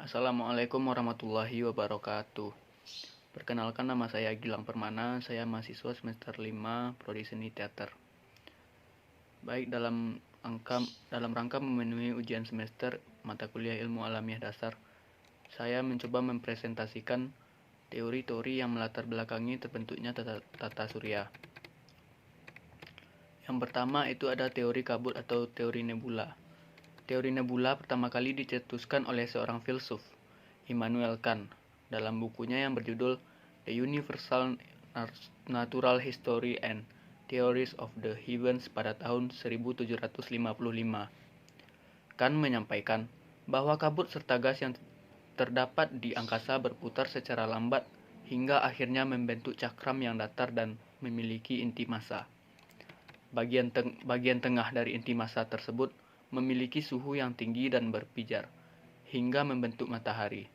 Assalamualaikum warahmatullahi wabarakatuh. Perkenalkan, nama saya Gilang Permana, saya mahasiswa semester 5 Prodi Seni Teater. Baik, dalam rangka memenuhi ujian semester mata kuliah Ilmu Alamiah Dasar, saya mencoba mempresentasikan teori-teori yang melatar belakangi terbentuknya tata surya. Yang pertama itu ada teori kabut atau teori nebula. Teori nebula pertama kali dicetuskan oleh seorang filsuf, Immanuel Kant, dalam bukunya yang berjudul The Universal Natural History and Theories of the Heavens pada tahun 1755. Kant menyampaikan bahwa kabut serta gas yang terdapat di angkasa berputar secara lambat hingga akhirnya membentuk cakram yang datar dan memiliki inti massa. Bagian tengah dari inti massa tersebut memiliki suhu yang tinggi dan berpijar hingga membentuk matahari,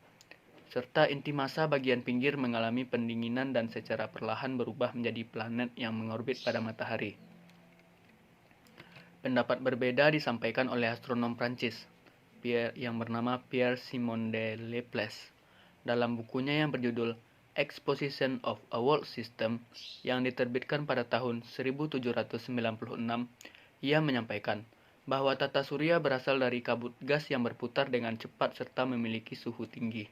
serta inti massa bagian pinggir mengalami pendinginan dan secara perlahan berubah menjadi planet yang mengorbit pada matahari. Pendapat berbeda disampaikan oleh astronom Prancis yang bernama Pierre-Simon de Laplace dalam bukunya yang berjudul Exposition of a World System yang diterbitkan pada tahun 1796. Ia menyampaikan bahwa tata surya berasal dari kabut gas yang berputar dengan cepat serta memiliki suhu tinggi.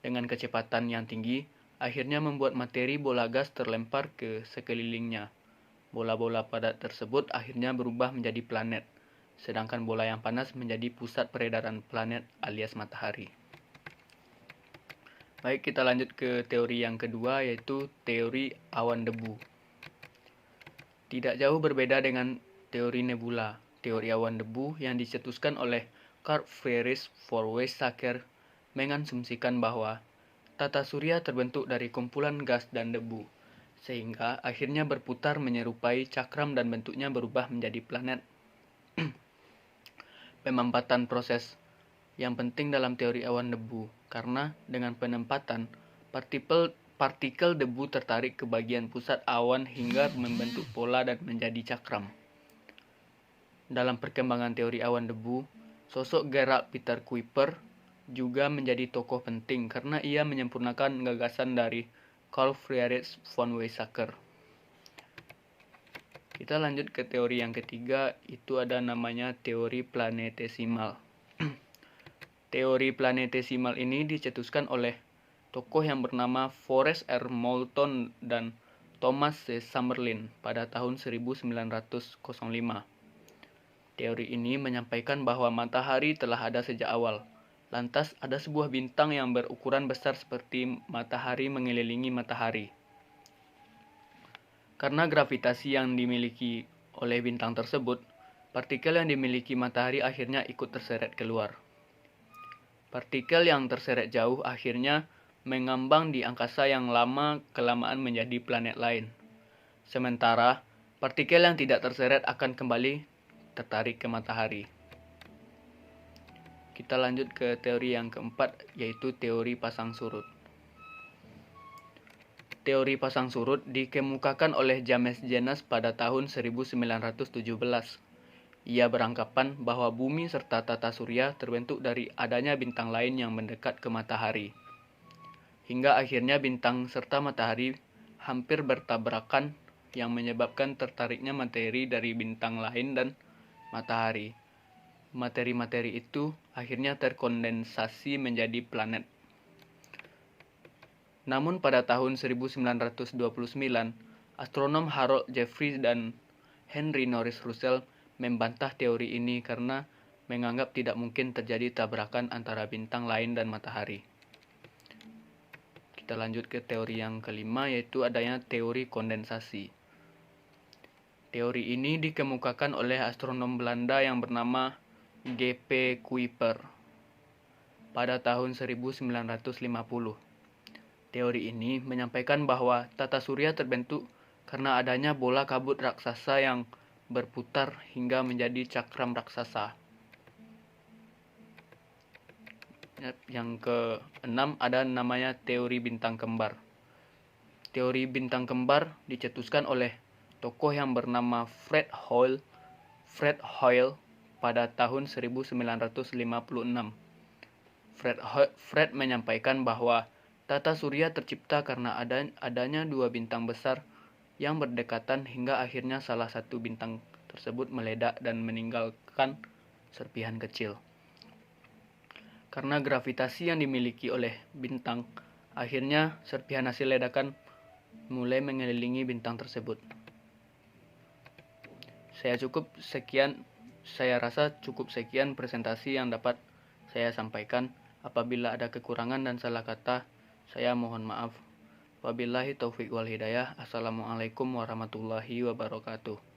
Dengan kecepatan yang tinggi, akhirnya membuat materi bola gas terlempar ke sekelilingnya. Bola-bola padat tersebut akhirnya berubah menjadi planet, sedangkan bola yang panas menjadi pusat peredaran planet alias matahari. Baik, kita lanjut ke teori yang kedua, yaitu teori awan debu. Tidak jauh berbeda dengan teori nebula, teori awan debu yang dicetuskan oleh Carl Friedrich von Weizsäcker mengasumsikan bahwa tata surya terbentuk dari kumpulan gas dan debu, sehingga akhirnya berputar menyerupai cakram dan bentuknya berubah menjadi planet. Pemampatan proses yang penting dalam teori awan debu, karena dengan penempatan partikel debu tertarik ke bagian pusat awan hingga membentuk pola dan menjadi cakram. Dalam perkembangan teori awan debu, sosok Gerald Peter Kuiper juga menjadi tokoh penting karena ia menyempurnakan gagasan dari Carl Friedrich von Weizsäcker. Kita lanjut ke teori yang ketiga, itu ada namanya teori planetesimal. Teori planetesimal ini dicetuskan oleh tokoh yang bernama Forrest R. Moulton dan Thomas C. Summerlin pada tahun 1905. Teori ini menyampaikan bahwa matahari telah ada sejak awal. Lantas ada sebuah bintang yang berukuran besar seperti matahari mengelilingi matahari. Karena gravitasi yang dimiliki oleh bintang tersebut, partikel yang dimiliki matahari akhirnya ikut terseret keluar. Partikel yang terseret jauh akhirnya mengambang di angkasa yang lama-kelamaan menjadi planet lain. Sementara, partikel yang tidak terseret akan kembali tertarik ke matahari. Kita lanjut ke teori yang keempat, yaitu teori pasang surut. Teori pasang surut dikemukakan oleh James Jenas pada tahun 1917. Ia beranggapan bahwa bumi serta tata surya terbentuk dari adanya bintang lain yang mendekat ke matahari. Hingga akhirnya bintang serta matahari hampir bertabrakan yang menyebabkan tertariknya materi dari bintang lain dan matahari. Materi-materi itu akhirnya terkondensasi menjadi planet. Namun pada tahun 1929, astronom Harold Jeffreys dan Henry Norris Russell membantah teori ini karena menganggap tidak mungkin terjadi tabrakan antara bintang lain dan matahari. Kita lanjut ke teori yang kelima, yaitu adanya teori kondensasi. Teori ini dikemukakan oleh astronom Belanda yang bernama G.P. Kuiper pada tahun 1950. Teori ini menyampaikan bahwa tata surya terbentuk karena adanya bola kabut raksasa yang berputar hingga menjadi cakram raksasa. Yang keenam ada namanya teori bintang kembar. Teori bintang kembar dicetuskan oleh tokoh yang bernama Fred Hoyle pada tahun 1956. Fred menyampaikan bahwa tata surya tercipta karena adanya dua bintang besar yang berdekatan hingga akhirnya salah satu bintang tersebut meledak dan meninggalkan serpihan kecil. Karena gravitasi yang dimiliki oleh bintang, akhirnya serpihan hasil ledakan mulai mengelilingi bintang tersebut. Saya rasa cukup sekian presentasi yang dapat saya sampaikan. Apabila ada kekurangan dan salah kata, saya mohon maaf. Wabillahi taufiq wal hidayah. Assalamualaikum warahmatullahi wabarakatuh.